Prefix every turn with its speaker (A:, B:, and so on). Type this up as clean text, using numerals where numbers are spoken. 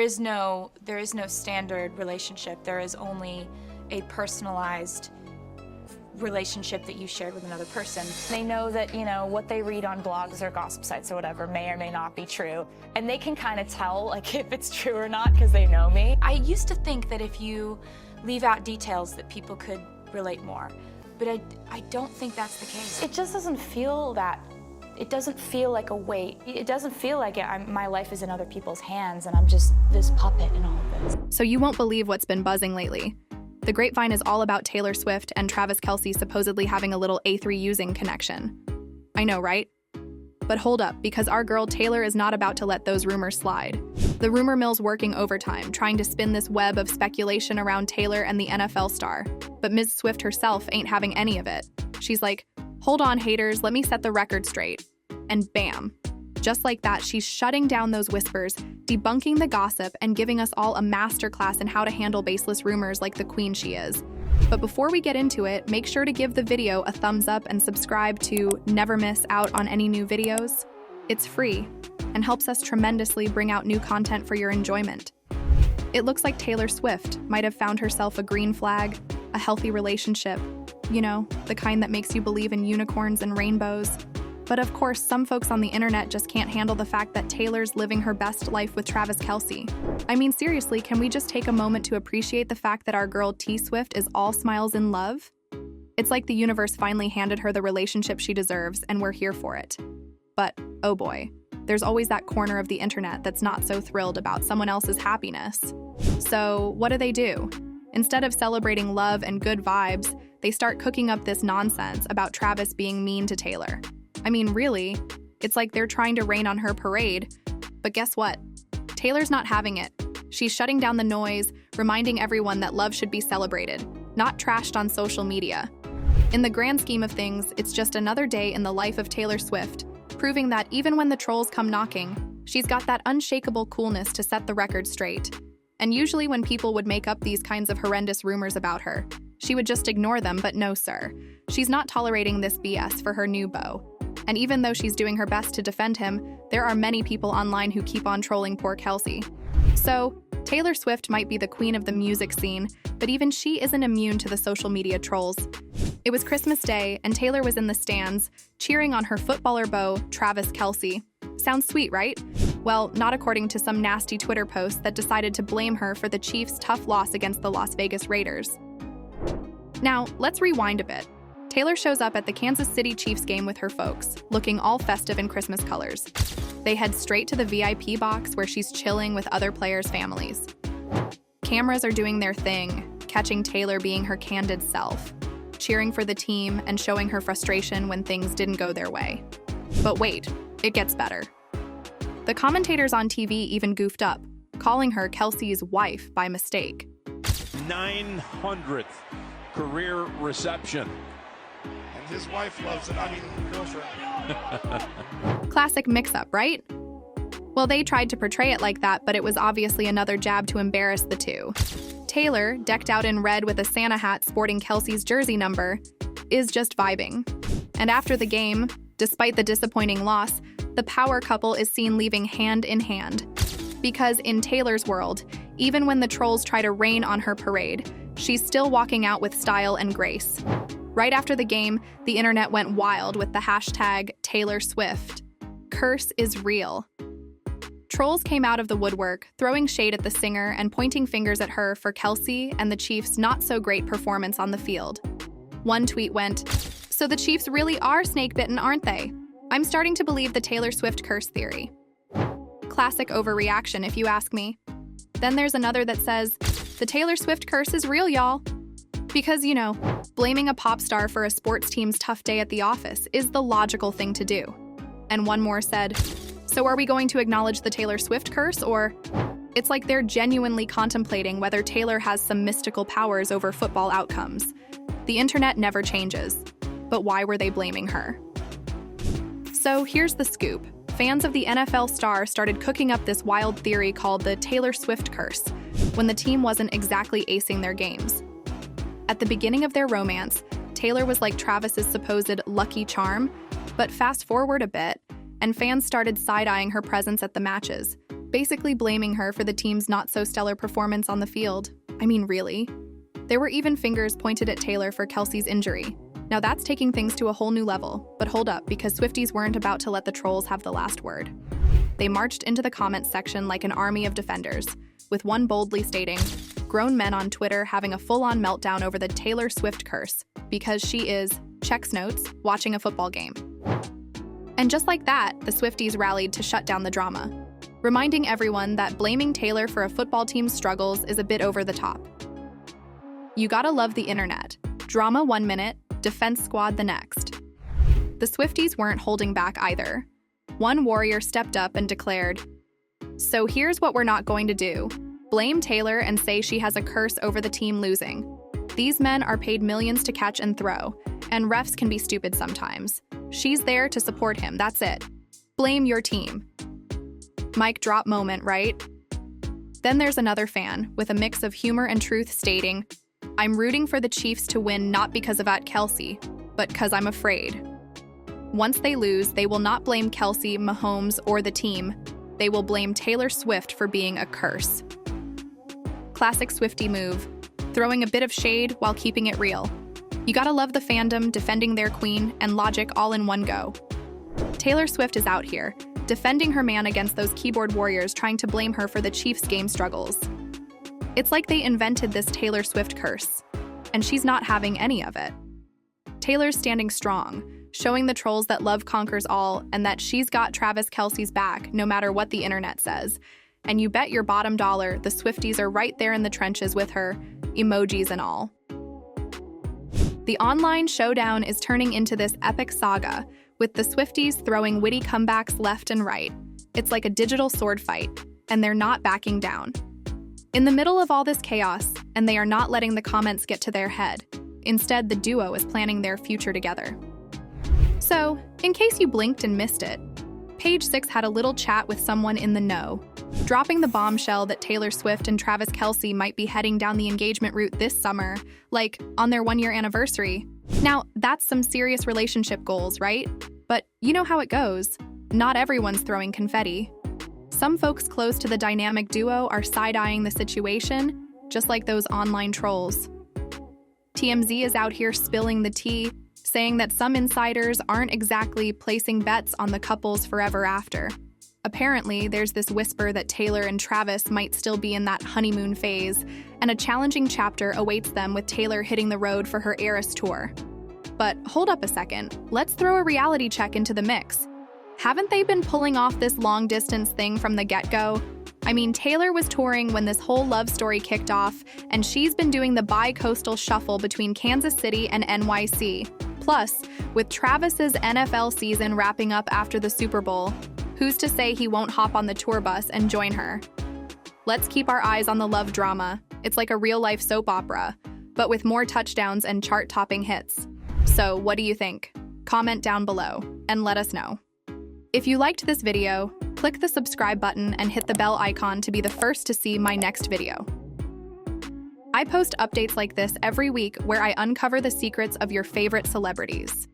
A: is no standard relationship. There is only a personalized relationship that you shared with another person. They know that, you know, what they read on blogs or gossip sites or whatever may or may not be true. And they can kind of tell, like, if it's true or not because they know me. I used to think that if you leave out details that people could relate more, but I don't think that's the case. It just doesn't feel that. It doesn't feel like a weight. It doesn't feel like my life is in other people's hands and I'm just this puppet in all of this.
B: So you won't believe what's been buzzing lately. The grapevine is all about Taylor Swift and Travis Kelce supposedly having a little AßUSING connection. I know, right? But hold up, because our girl Taylor is not about to let those rumors slide. The rumor mill's working overtime, trying to spin this web of speculation around Taylor and the NFL star. But Ms. Swift herself ain't having any of it. She's like, hold on, haters, let me set the record straight. And bam. Just like that, she's shutting down those whispers, debunking the gossip, and giving us all a masterclass in how to handle baseless rumors like the queen she is. But before we get into it, make sure to give the video a thumbs up and subscribe to never miss out on any new videos. It's free and helps us tremendously bring out new content for your enjoyment. It looks like Taylor Swift might have found herself a green flag, a healthy relationship, you know, the kind that makes you believe in unicorns and rainbows. But of course, some folks on the internet just can't handle the fact that Taylor's living her best life with Travis Kelce. I mean, seriously, can we just take a moment to appreciate the fact that our girl T Swift is all smiles and love? It's like the universe finally handed her the relationship she deserves, and we're here for it. But, oh boy, there's always that corner of the internet that's not so thrilled about someone else's happiness. So, what do? Instead of celebrating love and good vibes, they start cooking up this nonsense about Travis being mean to Taylor. I mean, really, it's like they're trying to rain on her parade. But guess what? Taylor's not having it. She's shutting down the noise, reminding everyone that love should be celebrated, not trashed on social media. In the grand scheme of things, it's just another day in the life of Taylor Swift, proving that even when the trolls come knocking, she's got that unshakable coolness to set the record straight. And usually when people would make up these kinds of horrendous rumors about her, she would just ignore them, but no sir. She's not tolerating this BS for her new beau. And even though she's doing her best to defend him, there are many people online who keep on trolling poor Kelce. So, Taylor Swift might be the queen of the music scene, but even she isn't immune to the social media trolls. It was Christmas Day, and Taylor was in the stands, cheering on her footballer beau, Travis Kelce. Sounds sweet, right? Well, not according to some nasty Twitter post that decided to blame her for the Chiefs' tough loss against the Las Vegas Raiders. Now, let's rewind a bit. Taylor shows up at the Kansas City Chiefs game with her folks, looking all festive in Christmas colors. They head straight to the VIP box where she's chilling with other players' families. Cameras are doing their thing, catching Taylor being her candid self, cheering for the team and showing her frustration when things didn't go their way. But wait, it gets better. The commentators on TV even goofed up, calling her Kelce's wife by mistake.
C: 900th career reception.
D: And his wife loves it. I mean, girlfriend.
B: Classic mix-up, right? Well, they tried to portray it like that, but it was obviously another jab to embarrass the two. Taylor, decked out in red with a Santa hat sporting Kelce's jersey number, is just vibing. And after the game, despite the disappointing loss, the power couple is seen leaving hand in hand. Because in Taylor's world, even when the trolls try to rain on her parade, she's still walking out with style and grace. Right after the game, the internet went wild with the hashtag #TaylorSwift. Curse is real. Trolls came out of the woodwork, throwing shade at the singer and pointing fingers at her for Kelce and the Chiefs' not-so-great performance on the field. One tweet went, "So the Chiefs really are snake-bitten, aren't they? I'm starting to believe the Taylor Swift curse theory." Classic overreaction, if you ask me. Then there's another that says, "The Taylor Swift curse is real, y'all." Because, you know, blaming a pop star for a sports team's tough day at the office is the logical thing to do. And one more said, "So are we going to acknowledge the Taylor Swift curse, or?" It's like they're genuinely contemplating whether Taylor has some mystical powers over football outcomes. The internet never changes. But why were they blaming her? So here's the scoop. Fans of the NFL star started cooking up this wild theory called the Taylor Swift curse, when the team wasn't exactly acing their games. At the beginning of their romance, Taylor was like Travis's supposed lucky charm, but fast forward a bit, and fans started side-eyeing her presence at the matches, basically blaming her for the team's not-so-stellar performance on the field. I mean, really? There were even fingers pointed at Taylor for Kelce's injury. Now that's taking things to a whole new level, but hold up, because Swifties weren't about to let the trolls have the last word. They marched into the comments section like an army of defenders, with one boldly stating, "Grown men on Twitter having a full-on meltdown over the Taylor Swift curse, because she is, checks notes, watching a football game." And just like that, the Swifties rallied to shut down the drama, reminding everyone that blaming Taylor for a football team's struggles is a bit over the top. You gotta love the internet. Drama 1 minute, defense squad the next. The Swifties weren't holding back either. One warrior stepped up and declared, "So here's what we're not going to do. Blame Taylor and say she has a curse over the team losing. These men are paid millions to catch and throw, and refs can be stupid sometimes. She's there to support him, that's it. Blame your team." Mic drop moment, right? Then there's another fan, with a mix of humor and truth stating, "I'm rooting for the Chiefs to win not because of Kelce, but because I'm afraid. Once they lose, they will not blame Kelce, Mahomes, or the team. They will blame Taylor Swift for being a curse." Classic Swiftie move, throwing a bit of shade while keeping it real. You gotta love the fandom defending their queen and logic all in one go. Taylor Swift is out here, defending her man against those keyboard warriors trying to blame her for the Chiefs' game struggles. It's like they invented this Taylor Swift curse, and she's not having any of it. Taylor's standing strong, showing the trolls that love conquers all and that she's got Travis Kelce's back no matter what the internet says. And you bet your bottom dollar the Swifties are right there in the trenches with her, emojis and all. The online showdown is turning into this epic saga, with the Swifties throwing witty comebacks left and right. It's like a digital sword fight, and they're not backing down. In the middle of all this chaos, and they are not letting the comments get to their head. Instead, the duo is planning their future together. So, in case you blinked and missed it, Page 6 had a little chat with someone in the know, dropping the bombshell that Taylor Swift and Travis Kelce might be heading down the engagement route this summer, like on their 1-year anniversary. Now, that's some serious relationship goals, right? But you know how it goes. Not everyone's throwing confetti. Some folks close to the dynamic duo are side-eyeing the situation, just like those online trolls. TMZ is out here spilling the tea, saying that some insiders aren't exactly placing bets on the couple's forever after. Apparently, there's this whisper that Taylor and Travis might still be in that honeymoon phase, and a challenging chapter awaits them with Taylor hitting the road for her Eras tour. But hold up a second, let's throw a reality check into the mix. Haven't they been pulling off this long-distance thing from the get-go? I mean, Taylor was touring when this whole love story kicked off, and she's been doing the bi-coastal shuffle between Kansas City and NYC. Plus, with Travis's NFL season wrapping up after the Super Bowl, who's to say he won't hop on the tour bus and join her? Let's keep our eyes on the love drama. It's like a real-life soap opera, but with more touchdowns and chart-topping hits. So, what do you think? Comment down below and let us know. If you liked this video, click the subscribe button and hit the bell icon to be the first to see my next video. I post updates like this every week where I uncover the secrets of your favorite celebrities.